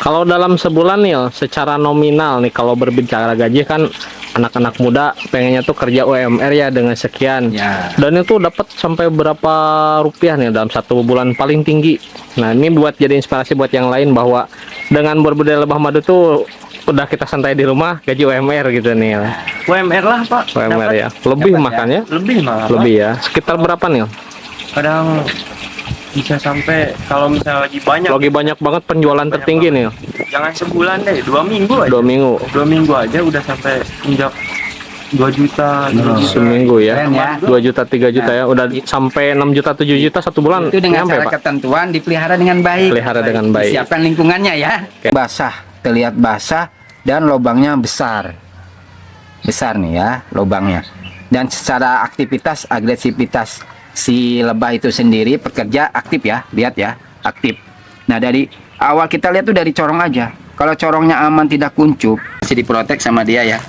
Kalau dalam sebulan nih, secara nominal nih, kalau berbicara gaji kan anak-anak muda pengennya tuh kerja UMR ya dengan sekian. Ya. Dan itu dapat sampai berapa rupiah nih dalam satu bulan paling tinggi. Nah ini buat jadi inspirasi buat yang lain bahwa dengan berbudaya lebah madu tuh udah kita santai di rumah gaji UMR gitu nih. UMR lah Pak. UMR Dapat. ya. Lebih Dapat, makannya? Lebih malah. Pak. Lebih ya. Sekitar berapa nih? Kadang bisa sampai kalau misalnya lagi banyak. Lagi banyak banget penjualan Banyak tertinggi nih. Jangan sebulan deh, 2 minggu aja. 2 minggu. 2 minggu aja udah sampai injak 2 juta, 3 juta. Seminggu ya. Keren ya. 2 juta, 3 juta ya. Udah sampai 6 juta, 7 juta satu bulan. Itu dengan nyampe, cara Pak. ketentuan dipelihara dengan baik. Pelihara dengan baik. Siapkan lingkungannya ya. Oke. Basah, terlihat basah dan lubangnya besar. Besar nih ya lubangnya. Dan secara aktivitas, agresivitas si lebah itu sendiri pekerja aktif ya, lihat ya, aktif. Nah dari awal kita lihat tuh dari corong aja. Kalau corongnya aman tidak kuncup, masih diprotek sama dia ya,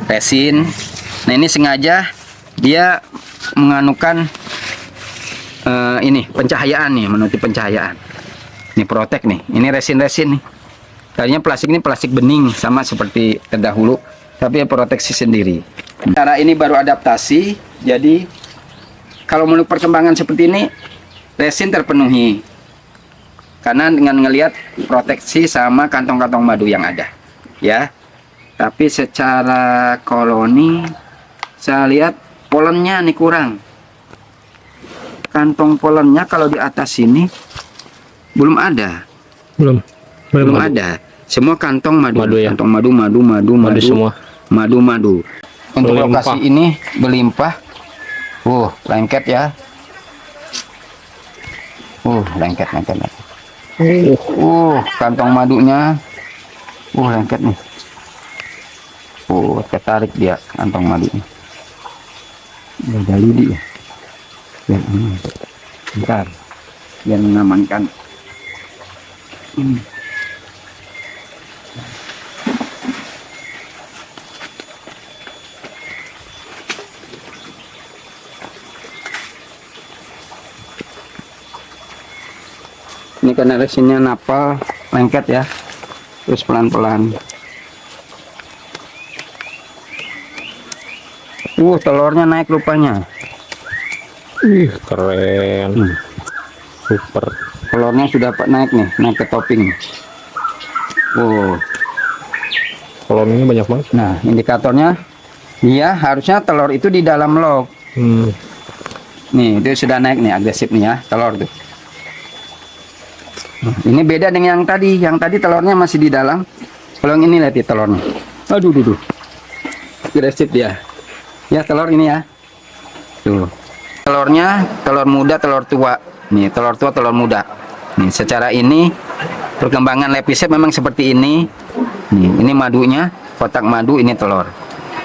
resin. Nah ini sengaja dia menganukan ini pencahayaan nih, menutup pencahayaan. Ini protek nih, ini resin-resin nih. Tadinya plastik ini plastik bening sama seperti terdahulu, tapi ya proteksi sendiri. Cara ini baru adaptasi, jadi kalau menurut perkembangan seperti ini, resin terpenuhi. Karena dengan ngelihat proteksi sama kantong-kantong madu yang ada. Ya. Tapi secara koloni, saya lihat polennya nih kurang. Kantong polennya kalau di atas sini, belum ada. Belum ada. Semua kantong madu. Madu ya? Kantong madu semua. Madu. Untuk Berlimpah. lokasi ini berlimpah. Lengket ya. Lengket. Kantong madunya. Lengket nih. Tertarik dia kantong madunya. Udah lidi ya. Bentar. Biar mengamankan. Ini karena resinnya napal, lengket ya. Terus pelan-pelan. Telurnya naik rupanya. Ih, keren. Super. Telurnya sudah naik nih, naik ke topping. Koloninya banyak banget. Nah, indikatornya dia harusnya telur itu di dalam log. Nih, itu sudah naik nih, agresif nih ya, telur tuh. Ini beda dengan yang tadi. Yang tadi telurnya masih di dalam. Kalau yang ini lihat di telurnya. Aduh. Agresif dia. Ya, telur ini ya. Tuh. Telurnya, telur muda, telur tua. Nih, telur tua, telur muda. Nih, secara ini perkembangan lepisep memang seperti ini. Nih, ini madunya, kotak madu, ini telur.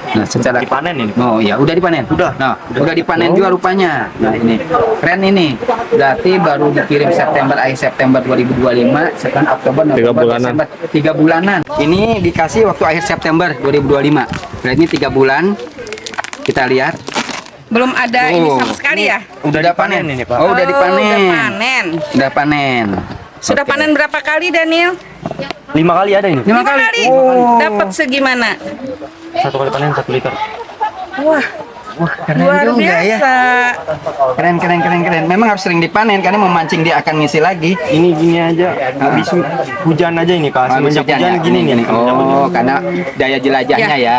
Nah, secara Dipanen ini. Oh iya, udah dipanen. Udah. Nah, udah dipanen juga rupanya. Nah, ini keren ini. Berarti baru dikirim akhir September 2025, sekarang Oktober, November, 3 bulanan. Desember, 3 bulanan. Ini dikasih waktu akhir September 2025. Berarti ini 3 bulan. Kita lihat. Belum ada ini sama sekali ya? Udah panen ini, Pak. Oh, udah dipanen. Udah panen. Udah panen. Sudah Oke. panen berapa kali, Daniel? 5 kali ada ini. 5 kali. Dapat segimana? 1 kali panen 1 liter. Wah, Keren luar juga ya. biasa. Keren. Memang harus sering dipanen karena memancing dia akan ngisi lagi. Ini gini aja. Habis hujan aja ini Kak. Habis Semenjak hujan hujan ya? gini nih. Oh, karena daya jelajahnya ya.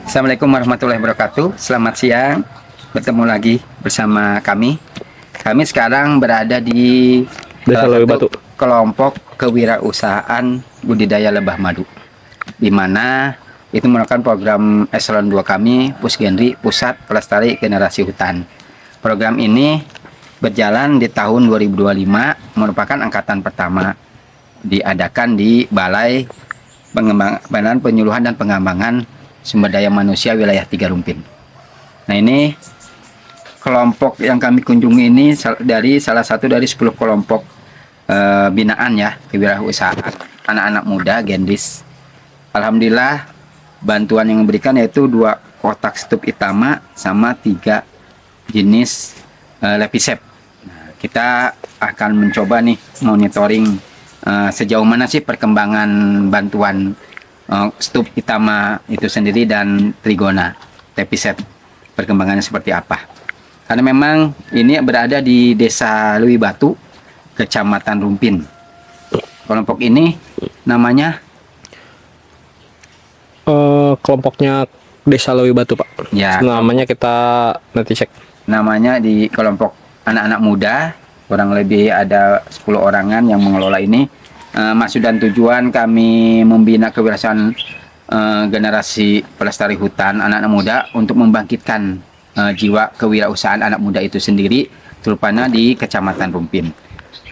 Assalamualaikum warahmatullahi wabarakatuh. Selamat siang. Bertemu lagi bersama kami. Kami sekarang berada di Desa salah Lewi satu Batu. kelompok kewirausahaan budidaya lebah madu, di mana itu merupakan program eselon 2 kami, Pusgenri, Pusat Pelestari Generasi Hutan. Program ini berjalan di tahun 2025, merupakan angkatan pertama diadakan di Balai Pengembangan Penyuluhan dan Pengembangan Sumber Daya Manusia Wilayah 3 Rumpin. Nah, ini kelompok yang kami kunjungi ini dari salah satu dari 10 kelompok binaan ya, kewirausahaan anak-anak muda Gendis. Alhamdulillah bantuan yang diberikan yaitu 2 kotak stup Itama sama 3 jenis Lepisep. Nah, kita akan mencoba nih monitoring sejauh mana sih perkembangan bantuan stup Itama itu sendiri dan Trigona Lepisep, perkembangannya seperti apa. Karena memang ini berada di Desa Lewi Batu, Kecamatan Rumpin. Kelompok ini namanya Kelompoknya Desa Lewi Batu, Pak. ya, Namanya kita nanti cek. namanya di kelompok anak-anak muda, kurang lebih ada 10 orangan yang mengelola ini. Maksud dan tujuan kami membina kewirausahaan generasi pelestari hutan anak-anak muda untuk membangkitkan jiwa kewirausahaan anak muda itu sendiri, terutama di Kecamatan Rumpin.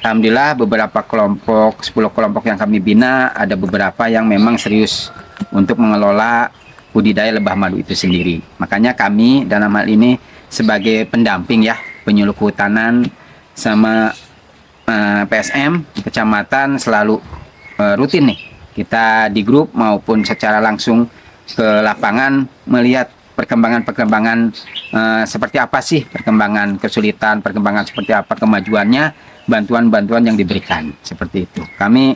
Alhamdulillah beberapa kelompok, 10 kelompok yang kami bina, ada beberapa yang memang serius untuk mengelola budidaya lebah madu itu sendiri. Makanya kami dalam hal ini sebagai pendamping ya, penyuluh kehutanan sama PSM kecamatan selalu rutin nih kita di grup maupun secara langsung ke lapangan melihat perkembangan seperti apa sih perkembangan kesulitan, perkembangan seperti apa kemajuannya, bantuan-bantuan yang diberikan seperti itu. Kami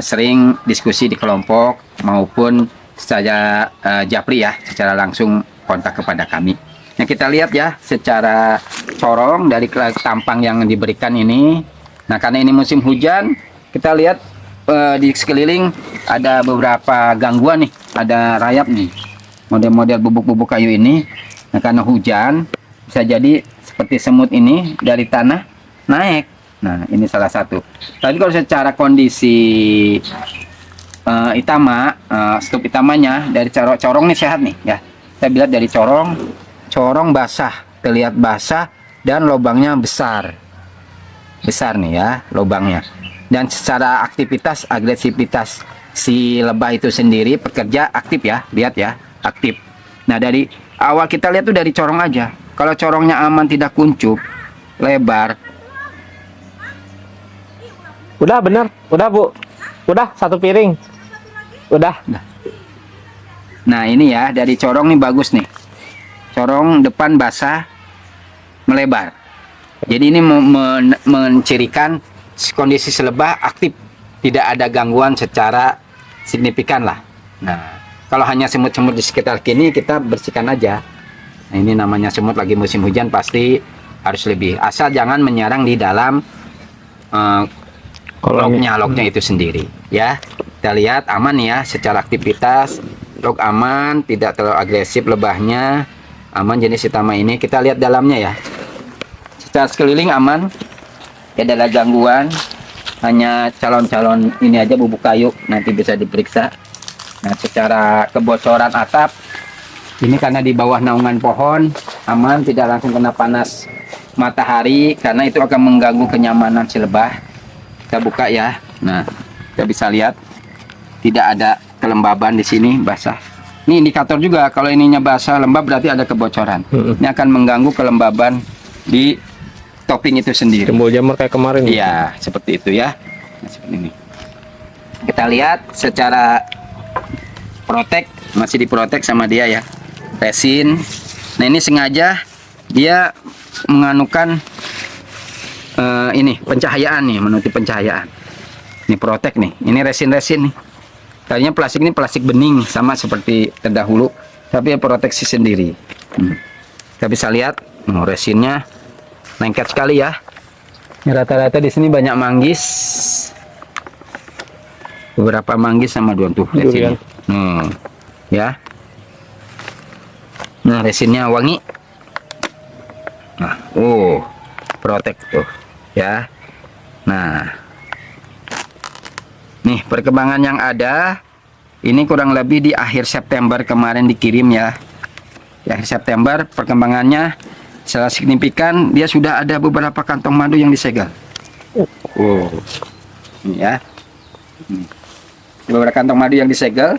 sering diskusi di kelompok maupun secara japri ya, secara langsung kontak kepada kami. Nah, kita lihat ya secara corong dari tampang yang diberikan ini. Nah, karena ini musim hujan, kita lihat di sekeliling ada beberapa gangguan nih, ada rayap nih, model-model bubuk-bubuk kayu ini. Nah, karena hujan bisa jadi seperti semut ini dari tanah naik. Nah, ini salah satu. Tapi kalau secara kondisi Itama, stup Itamanya dari corong nih sehat nih ya. Saya lihat dari corong basah, terlihat basah dan lubangnya besar nih ya lubangnya. Dan secara aktivitas, agresivitas si lebah itu sendiri pekerja aktif ya, lihat ya, aktif. Nah, dari awal kita lihat tuh dari corong aja. Kalau corongnya aman, tidak kuncup, lebar. Udah bener, udah Bu, udah 1 piring, udah. Nah, ini ya dari corong nih bagus nih. Corong depan basah, melebar. Jadi ini mencirikan kondisi selebah aktif, tidak ada gangguan secara signifikan lah. Nah, kalau hanya semut-semut di sekitar kini kita bersihkan aja. Nah, ini namanya semut lagi musim hujan pasti harus lebih. Asal jangan menyerang di dalam lognya itu sendiri ya. Kita lihat aman ya secara aktivitas, log aman, tidak terlalu agresif lebahnya, aman jenis Itama ini. Kita lihat dalamnya ya, secara sekeliling aman, tidak ada gangguan, hanya calon-calon ini aja bubuk kayu nanti bisa diperiksa. Nah, secara kebocoran atap ini karena di bawah naungan pohon aman, tidak langsung kena panas matahari karena itu akan mengganggu kenyamanan si lebah. Kita buka ya. Nah, kita bisa lihat tidak ada kelembaban di sini, basah. Ini indikator juga kalau ininya basah lembab berarti ada kebocoran. Ini akan mengganggu kelembaban di topping itu sendiri. Timbul jamur kayak kemarin. Iya, seperti itu ya. Nah, seperti ini. Kita lihat secara protek, masih diprotek sama dia ya. Resin. Nah, ini sengaja dia menganukan ini pencahayaan nih, menutup pencahayaan. Ini protek nih. Ini resin-resin nih. Tadinya plastik ini plastik bening sama seperti terdahulu, tapi proteksi sendiri. Kita bisa lihat, resinnya lengket sekali ya. Rata-rata di sini banyak manggis, beberapa manggis sama tuh resinnya. Ya. Nah, resinnya wangi. Nah, protek tuh ya. Nah, nih perkembangan yang ada ini kurang lebih di akhir September kemarin dikirim ya. Di akhir September perkembangannya secara signifikan dia sudah ada beberapa kantong madu yang disegel. Ini ya. Beberapa kantong madu yang disegel.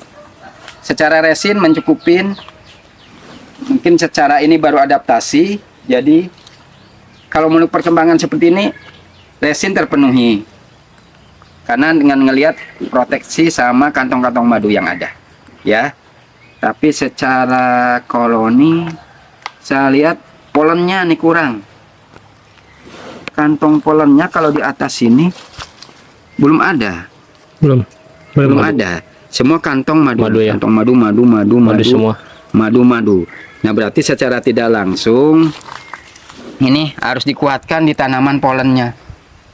Secara resin mencukupin. Mungkin secara ini baru adaptasi. Jadi kalau menurut perkembangan seperti ini resin terpenuhi. Karena dengan ngelihat proteksi sama kantong-kantong madu yang ada. Ya. Tapi secara koloni saya lihat polennya nih kurang. Kantong polennya kalau di atas sini belum ada. Belum Ada. Semua kantong madu. Madu ya? Kantong madu. Madu semua. Madu. Nah, berarti secara tidak langsung ini harus dikuatkan di tanaman polennya.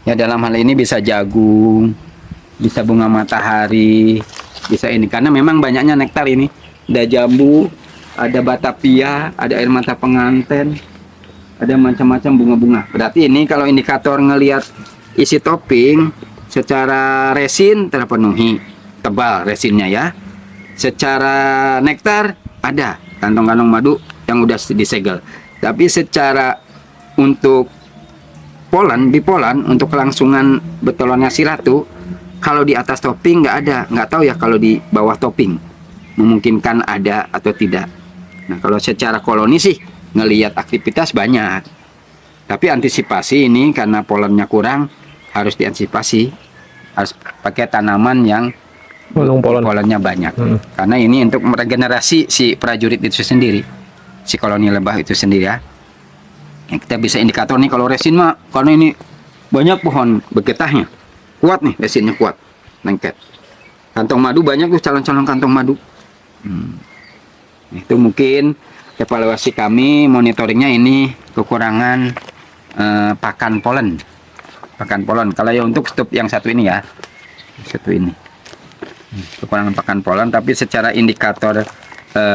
Ya, dalam hal ini bisa jagung, bisa bunga matahari, bisa ini. Karena memang banyaknya nektar ini. Ada jambu, ada batavia, ada air mata penganten, ada macam-macam bunga-bunga. Berarti ini kalau indikator ngelihat isi topping secara resin terpenuhi, tebal resinnya ya. Secara nektar ada kantong-kantong madu yang udah disegel. Tapi secara untuk bipolan untuk kelangsungan betulonnya si ratu, kalau di atas topping nggak ada, nggak tahu ya kalau di bawah topping memungkinkan ada atau tidak. Nah, kalau secara koloni sih ngelihat aktivitas banyak, tapi antisipasi ini karena polennya kurang harus diantisipasi, harus pakai tanaman yang polennya banyak. Karena ini untuk meregenerasi si prajurit itu sendiri, si koloni lebah itu sendiri ya. Kita bisa indikator nih kalau resin mah, karena ini banyak pohon bergetahnya, kuat nih resinnya, kuat, lengket. Kantong madu banyak tuh, calon-calon kantong madu. Itu mungkin evaluasi kami monitoringnya ini kekurangan pakan polen. Kalau ya untuk stop yang satu ini ya, satu ini kekurangan pakan polen, tapi secara indikator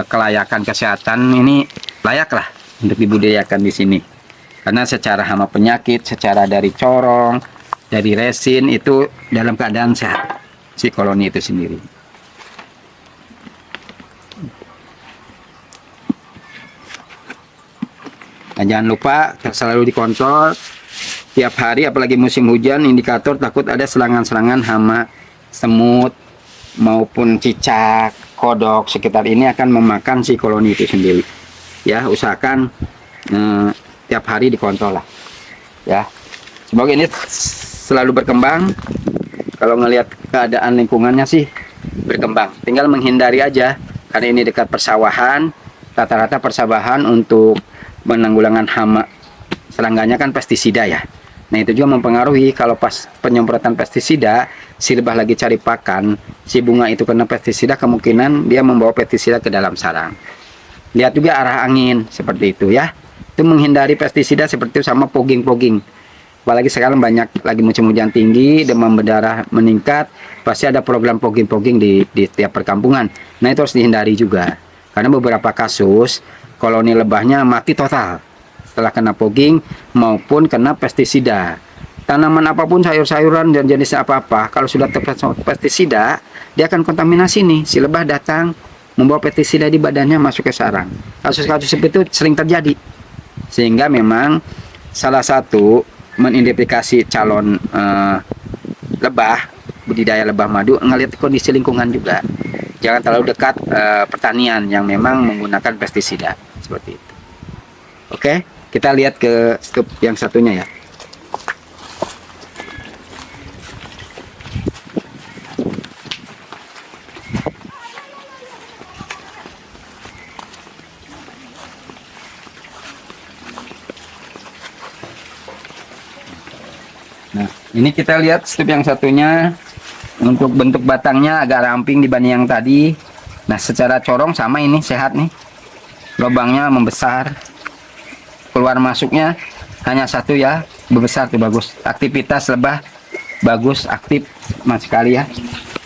kelayakan kesehatan ini layak lah untuk dibudidayakan di sini. Karena secara hama penyakit, secara dari corong, dari resin itu dalam keadaan sehat si koloni itu sendiri. Nah, jangan lupa selalu dikontrol tiap hari, apalagi musim hujan, indikator takut ada serangan-serangan hama, semut maupun cicak, kodok sekitar ini akan memakan si koloni itu sendiri. Ya, usahakan tiap hari dikontrol lah. Ya, semoga ini selalu berkembang. Kalau ngelihat keadaan lingkungannya sih berkembang. Tinggal menghindari aja karena ini dekat persawahan. Rata-rata persawahan untuk penanggulangan hama serangganya kan pestisida ya. Nah, itu juga mempengaruhi kalau pas penyemprotan pestisida, si lebah lagi cari pakan, si bunga itu kena pestisida, kemungkinan dia membawa pestisida ke dalam sarang. Lihat juga arah angin seperti itu ya. Itu menghindari pestisida seperti itu, sama fogging. Apalagi sekarang banyak lagi musim hujan tinggi, demam berdarah meningkat, pasti ada program fogging di tiap perkampungan. Nah, itu harus dihindari juga. Karena beberapa kasus koloni lebahnya mati total setelah kena fogging maupun kena pestisida. Tanaman apapun, sayur-sayuran dan jenisnya apa-apa, kalau sudah terkena pestisida, dia akan kontaminasi nih. Si lebah datang membawa pestisida di badannya masuk ke sarang. Kasus-kasus seperti itu sering terjadi. Sehingga memang salah satu mengidentifikasi calon lebah, budidaya lebah madu, ngelihat kondisi lingkungan juga. Jangan terlalu dekat pertanian yang memang menggunakan pestisida seperti itu. Oke, kita lihat ke stop yang satunya ya. Nah, ini kita lihat strip yang satunya. Untuk bentuk batangnya agak ramping dibanding yang tadi. Nah, secara corong sama, ini sehat nih. Lubangnya membesar. Keluar masuknya hanya satu ya, membesar tuh, bagus. Aktivitas lebah bagus, aktif mas sekali ya.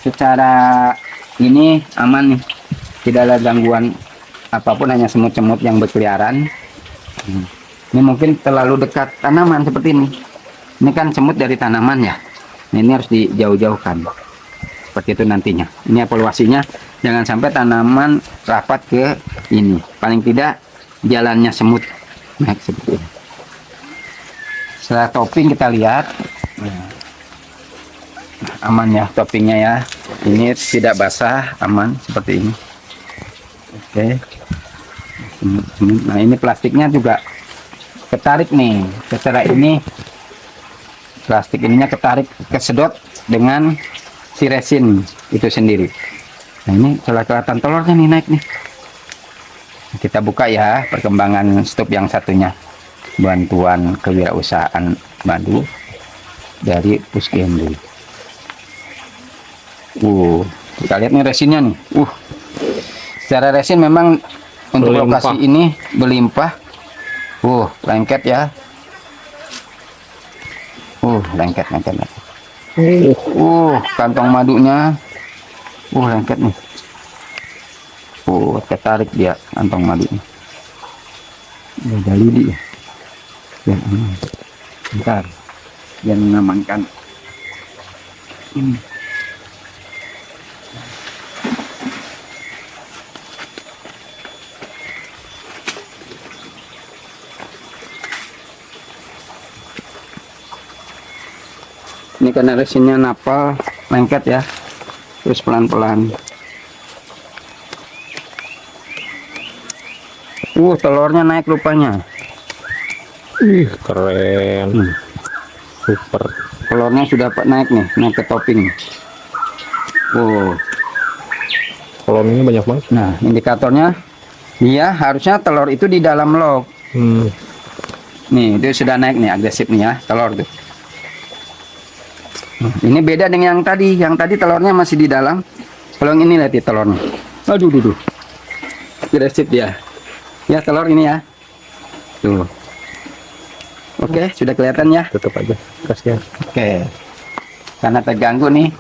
Secara ini aman nih. Tidak ada gangguan apapun, hanya semut-semut yang berkeliaran. Ini mungkin terlalu dekat tanaman seperti ini. Ini kan semut dari tanaman ya. Nah, ini harus dijauh-jauhkan seperti itu nantinya. Ini evaluasinya, jangan sampai tanaman rapat ke ini, paling tidak jalannya semut. Nah, seperti ini. Setelah topping kita lihat, nah, aman ya toppingnya ya. Ini tidak basah, aman seperti ini. Oke. Nah, ini plastiknya juga ketarik nih. Secara ini plastik ininya ketarik, kesedot dengan si resin itu sendiri. Nah, ini telah kelihatan telurnya nih naik nih. Kita buka ya perkembangan stop yang satunya. Bantuan kewirausahaan madu dari Puskenri. Kita lihat nih resinnya nih. Secara resin memang untuk Berlimpah. lokasi ini berlimpah. Lengket ya. Lengket. Kantong madunya. Lengket nih. Tertarik dia kantong madunya. Udah lidi ya. Bentar. Biar mengamankan. Ini karena resinnya napal, lengket ya. Terus pelan-pelan. Telurnya naik rupanya. Keren. Super. Telurnya sudah naik nih, naik ke topping. Koloninya banyak banget. Nah, indikatornya dia harusnya telur itu di dalam log. Nih, itu sudah naik nih, agresif nih ya, telur tuh. Ini beda dengan yang tadi. Yang tadi telurnya masih di dalam. Kalau yang ini lihat di telurnya. Aduh. Agresif dia. Ya, telur ini ya. Tuh. Oke, sudah kelihatan ya. Tutup aja. Kasihan. Oke. Karena terganggu nih.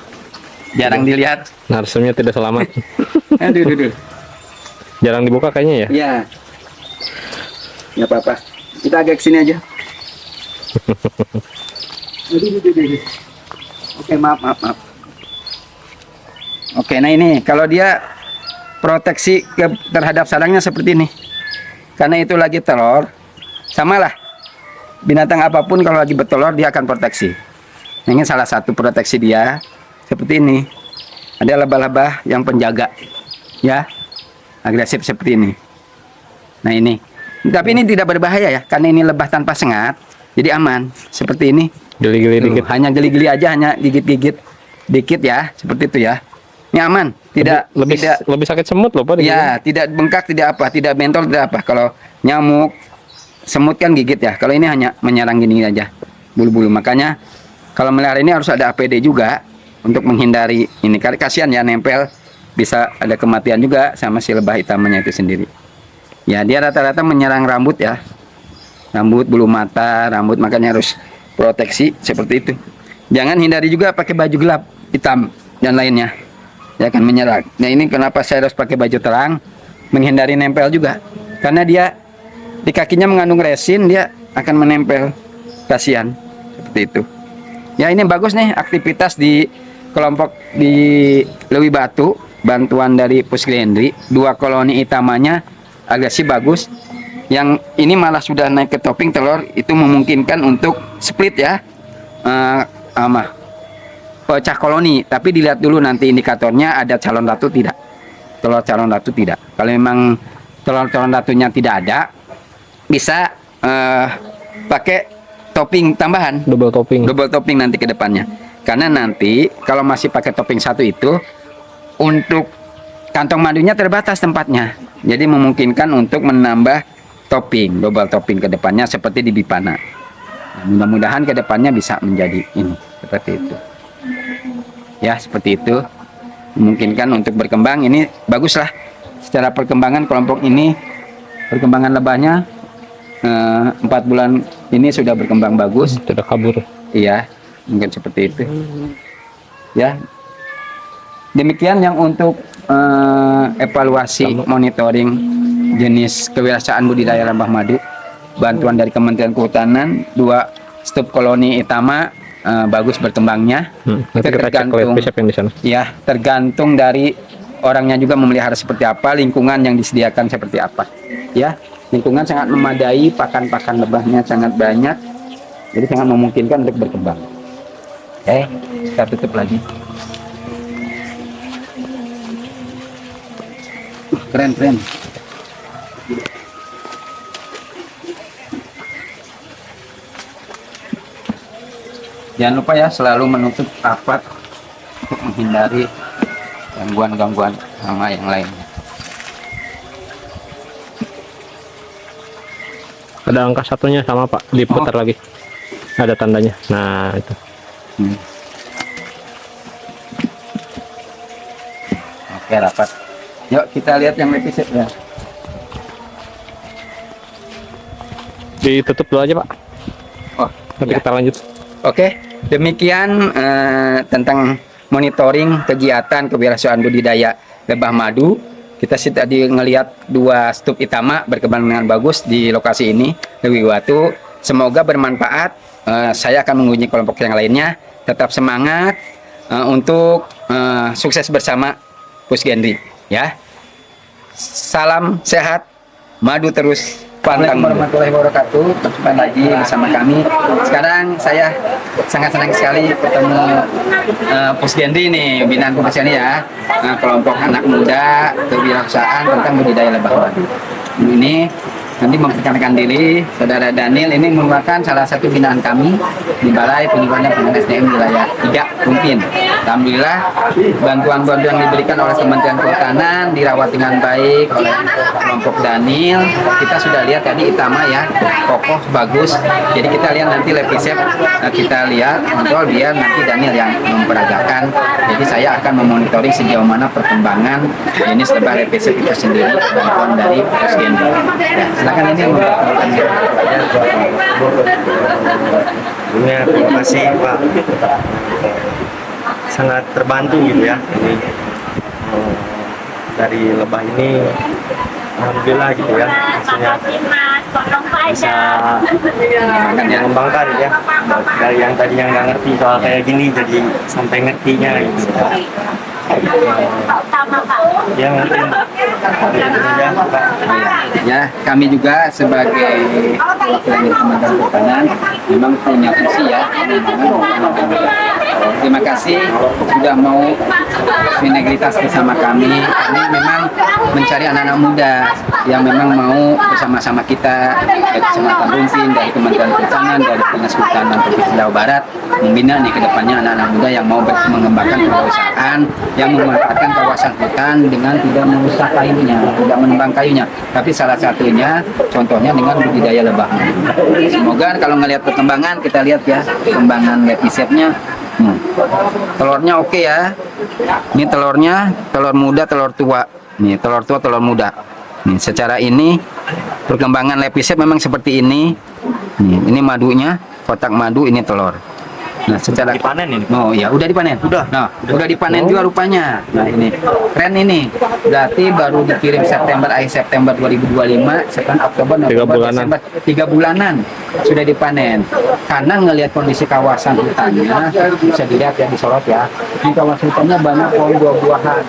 Jarang dilihat. Narsumnya tidak selamat. Aduh. Jarang dibuka kayaknya ya. Ya. Nggak apa-apa. Kita agak kesini aja. Aduh. Oke, maaf. Oke, nah ini kalau dia proteksi terhadap sarangnya seperti ini. Karena itu lagi telur, samalah. Binatang apapun kalau lagi bertelur dia akan proteksi. Ini salah satu proteksi dia. Seperti ini. Ada laba-laba yang penjaga. Ya. Agresif seperti ini. Nah, ini. Tapi ini tidak berbahaya ya, karena ini lebah tanpa sengat. Jadi aman. Seperti ini. Geli-geli dikit. Hanya geli-geli aja, hanya gigit-gigit dikit ya, seperti itu ya. Ini aman, tidak Lebih sakit semut loh Pak. ya, tidak bengkak, tidak apa, tidak bentol, tidak apa. Kalau nyamuk, semut kan gigit ya. Kalau ini hanya menyerang gini aja, bulu-bulu. Makanya kalau melihara ini harus ada APD juga untuk menghindari ini. Kasihan ya nempel, bisa ada kematian juga sama si lebah hitamnya itu sendiri. Ya, dia rata-rata menyerang rambut ya. Rambut, bulu mata, rambut, makanya harus proteksi seperti itu. Jangan hindari juga pakai baju gelap, hitam dan lainnya. Ya akan menyerang. Nah, ini kenapa saya harus pakai baju terang, menghindari nempel juga. Karena dia di kakinya mengandung resin, dia akan menempel. Kasihan seperti itu. Ya, ini bagus nih aktivitas di kelompok di Lewi Batu, bantuan dari Puskenri. 2 koloni itamanya agresif bagus. Yang ini malah sudah naik ke topping telur, itu memungkinkan untuk split ya, pecah koloni. Tapi dilihat dulu nanti indikatornya ada calon ratu tidak, telur calon ratu tidak. Kalau memang telur calon ratunya tidak ada, bisa pakai topping tambahan, Double topping nanti ke depannya. Karena nanti kalau masih pakai topping satu itu, untuk kantong madunya terbatas tempatnya, jadi memungkinkan untuk menambah topping, double topping ke depannya seperti di Bipana. Nah, mudah-mudahan ke depannya bisa menjadi ini, seperti itu. Ya, seperti itu. Memungkinkan untuk berkembang, ini baguslah. Secara perkembangan kelompok ini, perkembangan lebahnya 4 bulan ini sudah berkembang bagus. Tidak kabur. Iya, mungkin seperti itu. Ya. Demikian yang untuk evaluasi monitoring jenis kewirausahaan budidaya lebah madu, bantuan dari Kementerian Kehutanan. 2 stop koloni itama bagus berkembangnya. Nanti kita cek lihat siapa yang di sana. Ya, tergantung dari orangnya juga memelihara seperti apa, lingkungan yang disediakan seperti apa. Ya, lingkungan sangat memadai, pakan-pakan lebahnya sangat banyak, jadi sangat memungkinkan untuk berkembang. Oke, kita tutup lagi. Keren. Jangan lupa ya selalu menutup rapat untuk menghindari gangguan-gangguan sama yang lainnya. Ada angka satunya sama Pak, diputar lagi. Ada tandanya. Nah, itu. Hmm. Oke, rapat. Yuk kita lihat yang episode ya. Ditutup dulu aja Pak. Oh, Nanti ya. kita lanjut. Oke, demikian tentang monitoring kegiatan kewirausahaan budidaya lebah madu. Kita sih tadi ngelihat 2 stup itama berkembang dengan bagus di lokasi ini, Lewi Watu. Semoga bermanfaat. Saya akan mengunjungi kelompok yang lainnya. Tetap semangat untuk sukses bersama Pusgenri, ya. Salam sehat, madu terus. Assalamualaikum warahmatullahi wabarakatuh. Berjumpa lagi bersama kami. Sekarang saya sangat senang sekali ketemu Pusgenri nih, binaan Pusgenri ya. Kelompok anak muda kewirausahaan tentang budidaya lebah madu. Ini nanti memperkenalkan diri, Saudara Daniel ini merupakan salah satu binaan kami di Balai Pendidikan dan SDM wilayah 3 Rumpin. Alhamdulillah bantuan-bantuan yang diberikan oleh Kementerian Kehutanan dirawat dengan baik oleh kelompok Daniel. Kita sudah lihat tadi itama ya, kokoh bagus. Jadi kita lihat nanti lepisep, kita lihat kontrol biar nanti Daniel yang memperagakan. Jadi saya akan memonitoring sejauh mana perkembangan jenis lebah lepisep itu sendiri, bantuan dari Pusgenri. Ya, silakan ini. Sebelumnya terima kasih Pak. Sangat terbantu gitu ya ini dari lebah ini, alhamdulillah gitu ya, maksudnya bisa mengembangkan ya dari yang tadinya nggak ngerti soal kayak gini jadi sampai ngertinya gitu ya. Mungkin Ya, kami juga sebagai wakil dari Kementerian Kehutanan memang punya visi ya. Terima kasih sudah mau sinergitas bersama kami. Kami memang mencari anak-anak muda yang memang mau bersama-sama kita dari Kecamatan Rumpin, dari Kementerian Kehutanan, dari Dinas Kehutanan Provinsi Jawa Barat membina nih ke depannya anak-anak muda yang mau mengembangkan kewirausahaan, yang memanfaatkan kawasan hutan dengan tidak merusak kayunya, tidak menebang kayunya, tapi salah satunya contohnya dengan budidaya lebah. Semoga kalau ngelihat perkembangan, kita lihat ya perkembangan lepisepnya. Telurnya oke ya. Ini telurnya, telur muda, telur tua. Nih, telur tua, telur muda. Nih, secara ini perkembangan lepisep memang seperti ini. Nih, ini madunya, kotak madu, ini telur. Nah, secara dipanen ini. Oh ya, udah dipanen. Udah. Nah, udah dipanen juga rupanya. Nah, ini keren ini. Berarti baru dikirim September, akhir September 2025, September, Oktober, November, Desember, 3 bulanan sudah dipanen. Karena ngelihat kondisi kawasan hutannya, bisa dilihat ya, disorot ya. Di kawasan hutannya banyak pohon buah-buahan.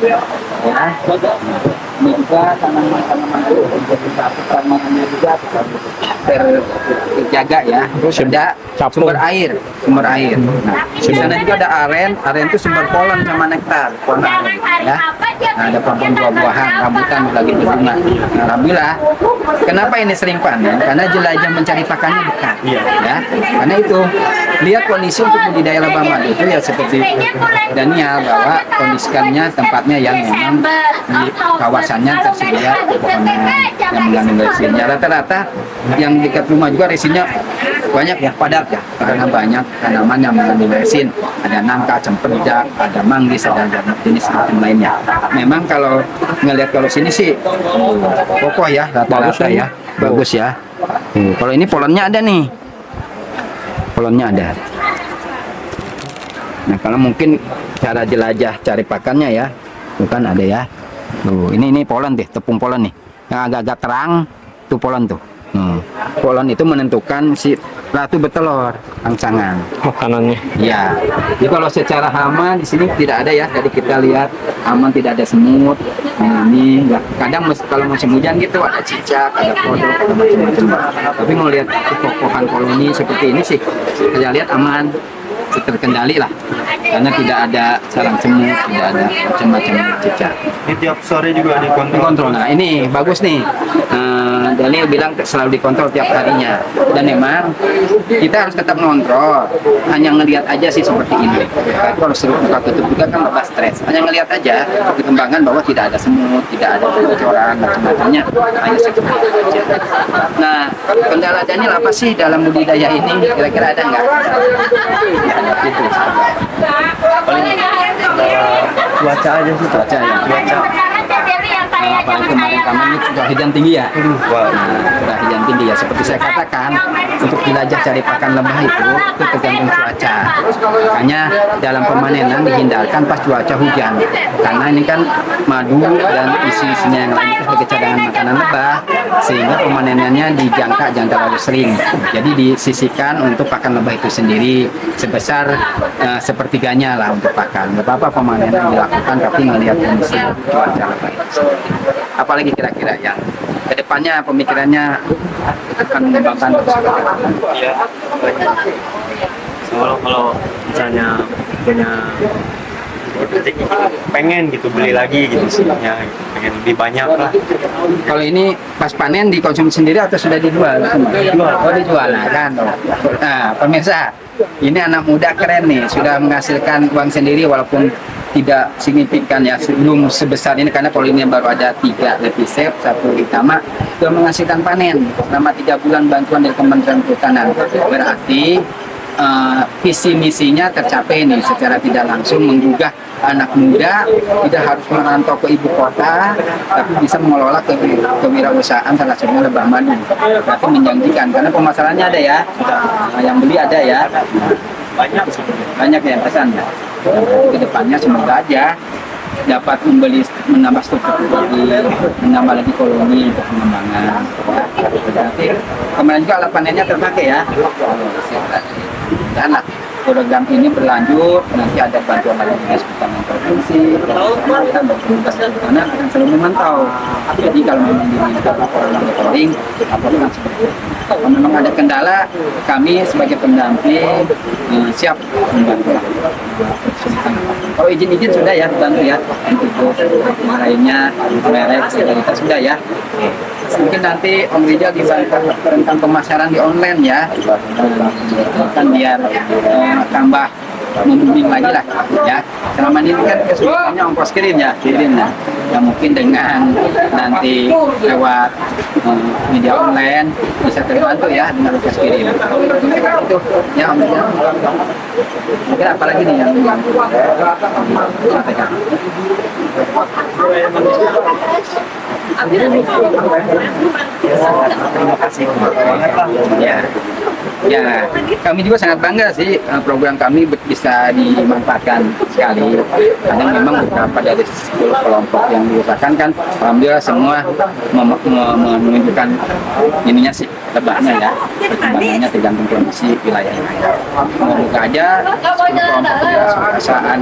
Ya. Ini juga tanaman-tanaman tanamannya juga terjaga ya. Terus ada sumber air. Nah, di sana juga ada aren itu sumber polen sama nektar. Polen aren, ya. Nah, ada pohon buah-buahan, rambutan lagi berbunga. Nah, alhamdulillah. Kenapa ini sering panen? Karena jelajah mencari pakannya dekat. Iya. Ya. Karena itu lihat kondisi untuk budidaya lebah madu itu ya seperti Daniel bahwa kondisikannya tempatnya yang memang di kawasannya tersedia pohonnya yang mengandung resinnya. Rata-rata yang dekat rumah juga resinnya banyak ya, padat ya, karena banyak tanaman yang mengandung resin. Ada nangka, cempedak, ada manggis, ada jenis macam lainnya. Memang kalau ngelihat kalau sini sih kokoh ya, rata-rata ya, bagus ya. Kalau ini polennya ada nih, polennya ada. Nah, kalau mungkin cara jelajah cari pakannya ya, bukan ada ya. Ini polen deh, tepung polen nih, yang agak-agak terang tuh polen tuh. Polen itu menentukan si ratu bertelur rangsangan Makanannya. ya. Jadi kalau secara hama di sini tidak ada ya. Jadi kita lihat aman, tidak ada semut. Nah, ini ya. Kadang kalau musim hujan gitu ada cicak, ada kodok, ada macam-macam. Tapi mau lihat kokohan koloni seperti ini sih, saya lihat aman. terkendali lah, karena tidak ada sarang semut, tidak ada macam-macam cicak. Ini tiap sore juga dikontrol. Dikontrol. Nah ini bagus nih. Daniel bilang selalu dikontrol tiap harinya, dan memang kita harus tetap ngontrol. Hanya ngelihat aja sih seperti ini. Tapi kalau seru buka tutup juga kan lebih stres. Hanya ngelihat aja perkembangan bahwa tidak ada semut, tidak ada bocoran macam-macamnya. Hanya seperti itu aja. Nah, kendala Daniel apa sih dalam budidaya ini? Kira-kira ada nggak? Itu Paling cuaca aja sih. cuaca ya. Cuaca. Nah, apalagi kemarin-kemarin ini sudah hujan tinggi ya. Wah. Sudah hujan tinggi ya. Seperti saya katakan, untuk jelajah cari pakan lebah itu tergantung cuaca. Makanya dalam pemanenan dihindarkan pas cuaca hujan. Karena ini kan madu dan isi-isinya yang lain itu sebagai cadangan makanan lebah, sehingga pemanenannya dijangka jangan terlalu sering. Jadi disisihkan untuk pakan lebah itu sendiri sebesar sepertiganya lah untuk pakan. Nggak apa-apa pemanenan dilakukan, tapi melihat kondisi cuaca lebah itu sendiri. Apalagi kira-kira yang kedepannya pemikirannya akan mengembangkan Iya. Soalnya kalau misalnya punya rezeki gitu, pengen gitu beli lagi gitu sih, ya, pengen lebih banyak lah. Kalau ini pas panen dikonsumsi sendiri atau sudah dijual? Dijual. Oh dijual, nah kan. Nah pemirsa, ini anak muda keren nih, sudah menghasilkan uang sendiri walaupun tidak signifikan ya, belum sebesar ini karena kalau ini baru ada 3 lepisep, 1 itama, sudah menghasilkan panen selama 3 bulan bantuan dari Kementerian Pertanian. Berarti visi misinya tercapai nih secara tidak langsung, menggugah anak muda tidak harus merantau ke ibu kota, tapi bisa mengelola kewirausahaan salah satunya lebah madu. Berarti menjanjikan karena pemasarannya ada ya, yang beli ada ya, banyak ya pesannya. Kedepannya semoga aja dapat menambah struktur lagi, menambah lagi koloni untuk pengembangan. Berarti kemarin juga alat panennya terpakai ya. Dan program ini berlanjut, nanti ada bantuan dari Dinas Pertanian Provinsi, karena akan selalu memantau. Jadi kalau memang diminta laporan monitoring, laporkan seperti itu. Kalau memang ada kendala, kami sebagai pendamping siap membantu. Kalau izin-izin sudah ya, bantu ya. Untuk lainnya, merek, legalitas sudah ya. Mungkin nanti Om Rizal dibantu tentang pemasaran di online ya, kan biar tambah membimbing lagi lah ya. Selama ini kan kesulitannya ongkos kirim ya, ya mungkin dengan nanti lewat media online bisa terbantu ya dengan ongkos kirim itu ya Om Rizal. Mungkin apalagi nih yang sampaikan. Terima kasih banget lah. Ya, kami juga sangat bangga sih program kami bisa dimanfaatkan sekali. Kadang memang beberapa dari 10 kelompok yang diusahakan kan, alhamdulillah semua menunjukkan ininya sih lebahnya ya. Perkembangannya tergantung kondisi wilayah. Semoga aja 10 kelompok perusahaan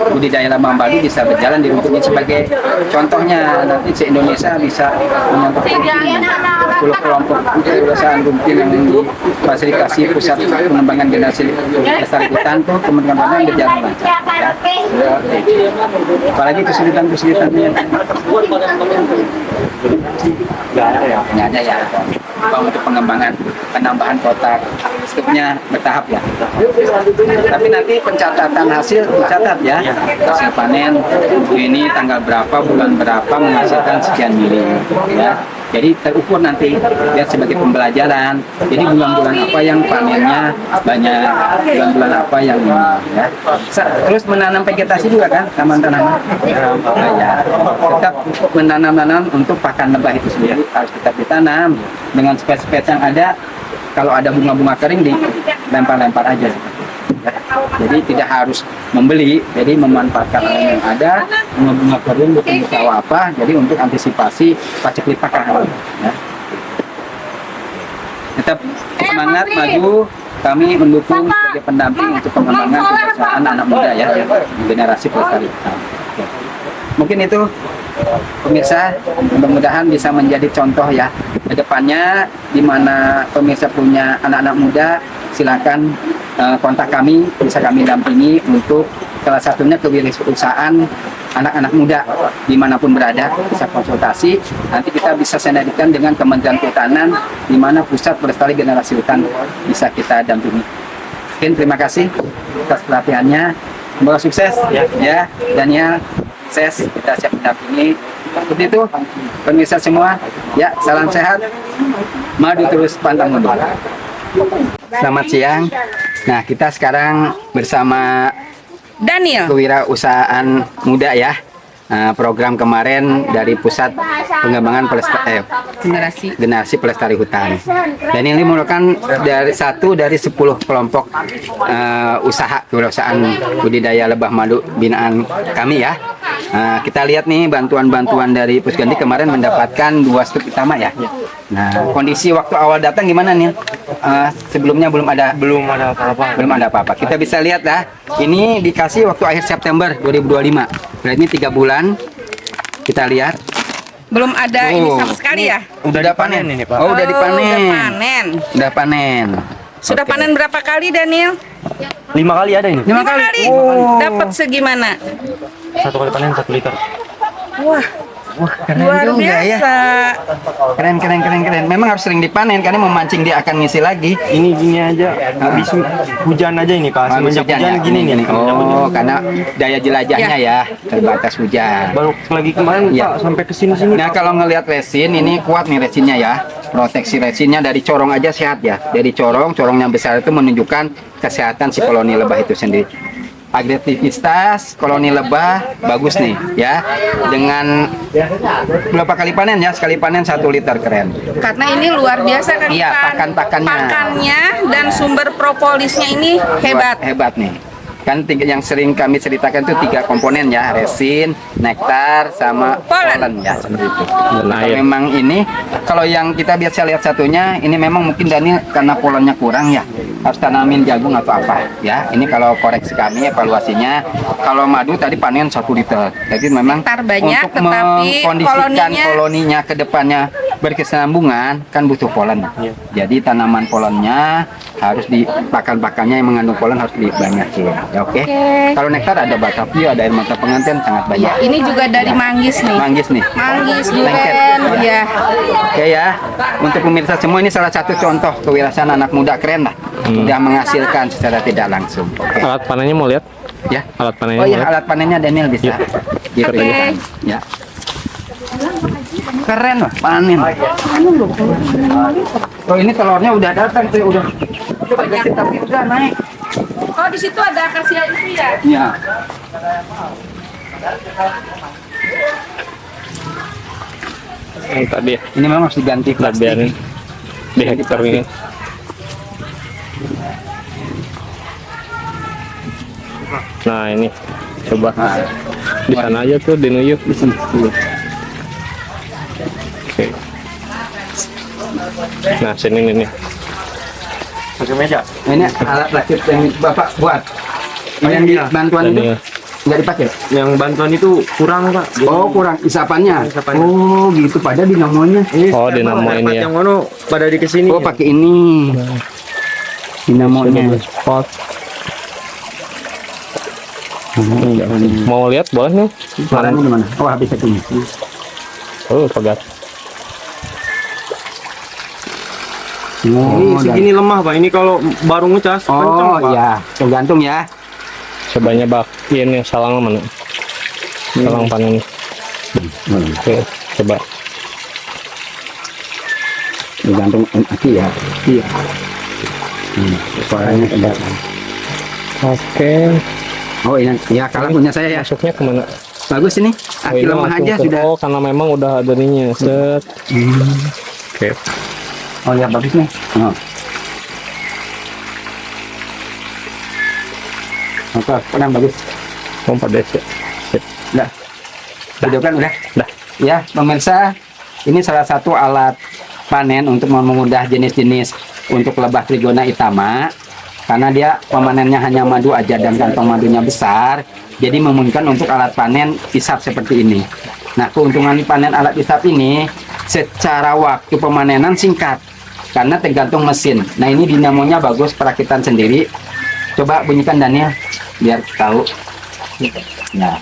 budidaya lebah madu bisa berjalan di rumput ini sebagai contohnya, nanti se-Indonesia bisa menyantap 10 kelompok perusahaan rumput yang difasilitasi pusat pengembangan generasi lestarian tuh Kementerian Pertanian berjalan lancar ya. Apalagi kesulitan-kesulitannya nggak ada ya. Untuk pengembangan penambahan kotak struknya bertahap ya. Tapi nanti pencatatan hasil dicatat ya, hasil panen ini tanggal berapa, bulan berapa menghasilkan sekian mili ya. Jadi terukur nanti lihat sebagai pembelajaran. Jadi bulan-bulan apa yang panennya banyak, bulan-bulan apa yang ya. Terus menanam vegetasi juga kan, taman-tanaman. Ya, tetap menanam-nanam untuk pakan lebah itu sendiri harus tetap ditanam dengan spesies yang ada. Kalau ada bunga-bunga kering dilempar-lempar aja. Jadi tidak harus membeli, jadi memanfaatkan yang ada, bunga-bunga kering bikin sawah apa, jadi untuk antisipasi paceklik pakan. Ya. Tetap semangat maju, kami mendukung sebagai pendamping untuk pengembangan perusahaan anak muda ya, generasi pelestarian. Mungkin itu pemirsa, mudah-mudahan bisa menjadi contoh ya ke depannya, di mana pemirsa punya anak-anak muda, silakan kontak kami, bisa kami dampingi untuk salah satunya kewirausahaan anak-anak muda dimanapun berada, bisa konsultasi. Nanti kita bisa sinergikan dengan Kementerian Kehutanan, di mana pusat pelestari generasi hutan bisa kita dampingi. Mungkin terima kasih atas perhatiannya. Semoga sukses ya Daniel, sukses, kita siap mendampingi. Seperti itu pemirsa semua, ya salam sehat, madu terus pantang mundur. Selamat siang. Nah, kita sekarang bersama Daniel. kewirausahaan muda ya. Program kemarin dari Pusat Pengembangan Generasi Pelestari Hutan. Dan ini merupakan satu dari 10 kelompok usaha kewirausahaan budidaya lebah madu binaan kami ya. Kita lihat nih bantuan-bantuan dari Pusganti kemarin mendapatkan 2 stuk utama ya. Nah, kondisi waktu awal datang gimana nih? Sebelumnya belum ada apa-apa. Belum ada apa-apa. Kita bisa lihat lah. Ini dikasih waktu akhir September 2025. Berarti ini 3 bulan. Kita lihat. Belum ada ini sama sekali ya? Udah panen ini, Pak. Oh, udah Udah dipanen. panen. Udah panen. Sudah Oke. panen berapa kali, Daniel? 5 kali ada ini. 5 kali. Dapat segimana? 1 kali panen 1 liter. Wah, Keren luar juga ya. biasa. Keren. Memang harus sering dipanen karena memancing dia akan ngisi lagi. Ini gini aja, habis hujan aja ini Pak. Semenjak hujan ya? gini nih. Oh, karena daya jelajahnya ya terbatas hujan. Baru lagi kemarin Ya. Pak sampai ke sini. Nah, kalau ngelihat resin ini kuat nih resinnya ya. Proteksi resinnya dari corong aja sehat ya. Dari corongnya besar itu menunjukkan kesehatan si koloni lebah itu sendiri. Agresivitas koloni lebah bagus nih ya. Dengan berapa kali panen ya? Sekali panen 1 liter, keren. Karena ini luar biasa kan, Iya, Ipan? pakannya. Pakannya dan sumber propolisnya ini hebat. Hebat nih. Kan yang sering kami ceritakan itu 3 komponen ya, resin, nektar, sama polen ya, seperti itu. Dan Kalau air. memang ini, kalau yang kita biasa lihat satunya, ini memang mungkin Daniel karena polennya kurang ya, harus tanamin jagung atau apa ya. Ini kalau koreksi kami evaluasinya, kalau madu tadi panen 1 liter, jadi memang Nektar banyak, untuk tetapi mengkondisikan koloninya- koloninya ke depannya berkesinambungan kan butuh polen. Jadi tanaman polennya harus di pakan-pakannya yang mengandung polen harus dibanyakin. Ya, oke. Oke. Kalau nektar ada batavia, ada air mata pengantin sangat banyak. Ya, ini juga dari manggis nih. Manggis nih. Manggis, Lengket. duren, ya. Oke ya. Untuk pemirsa semua ini salah satu contoh kewirausahaan anak muda keren lah. Sudah menghasilkan secara tidak langsung. Oke. Alat panennya mau lihat? Ya. Alat panennya Oh mau ya, lihat? alat panennya Daniel bisa. Gitu Oke. ya. Keren loh, panen. Oh, ini telurnya udah datang tuh, udah. Tapi udah naik. Oh, di situ ada akasia itu ya? Ya. Yang tadi ya, Ini memang harus diganti biarin plastik. di hektar ini. Nah ini, coba di sana aja tuh di New York. Oke. Nah sini nih. Pakai meja. Ini alat rakit yang Bapak buat. Yang di bantuan itu Daniel. nggak dipakai. Yang bantuan itu kurang Pak. Oh, kurang isapannya. Isapannya. Oh, gitu pada dinamonya. Oh, dinamo ini ya. Yang mana pada di kesini. Oh, pakai ini. Dinamonya. Spot. Mau lihat boleh nih? Suaranya di mana? Oh, habis ini. Oh, pegat. Ini segini lemah Pak. Ini kalau baru ngecas kenceng Oh, Pak. iya, tergantung ya. Cobanya ini salang mana? Salang panen. Oke, coba. Tergantung aki ya. Iya. Suaranya kedengaran. Oke, Oh, ini ya kalau punya saya ya. masuknya kemana? Bagus ini. Oh, Aki ini lemah langsung aja ke- sudah. Oh, karena memang udah ada ininya. Set. Oke. Oh ya, bagus nih. Oh. Oke, kurang bagus. Oh, pada sih. Sip. Udah. Video kan udah. Dah. Ya, pemirsa, ini salah satu alat panen untuk mempermudah jenis-jenis untuk lebah trigona itama. Karena dia pemanennya hanya madu aja dan kantong madunya besar, jadi memungkinkan untuk alat panen isap seperti ini. Nah, keuntungan panen alat isap ini secara waktu pemanenan singkat karena tergantung mesin. Nah, ini dinamonya bagus, perakitan sendiri. Coba bunyikan Daniel biar tahu. Nah,